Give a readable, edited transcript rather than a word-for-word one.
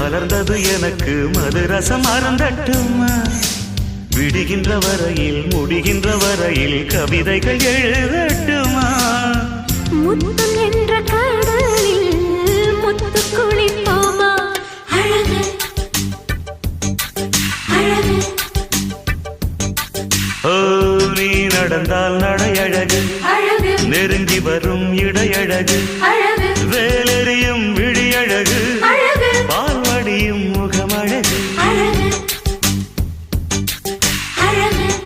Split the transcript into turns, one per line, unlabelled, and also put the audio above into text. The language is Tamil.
மலர்ந்தது எனக்கு மதுரசம் அருந்தட்டுமா விடுகின்ற வரையில் முடிகின்ற வரையில் கவிதைகள் எழுதட்டுமா
முத்தம் என்ற கடலில் முத்து குளிப்போமா அழகு அழகு
ஓ நீ நடந்தால் நடையழகு
அழகு
நெருங்கி வரும் இடையழகு
அழகு
வேலெறியும் விழியழகு
அழகு
பால்வடியும்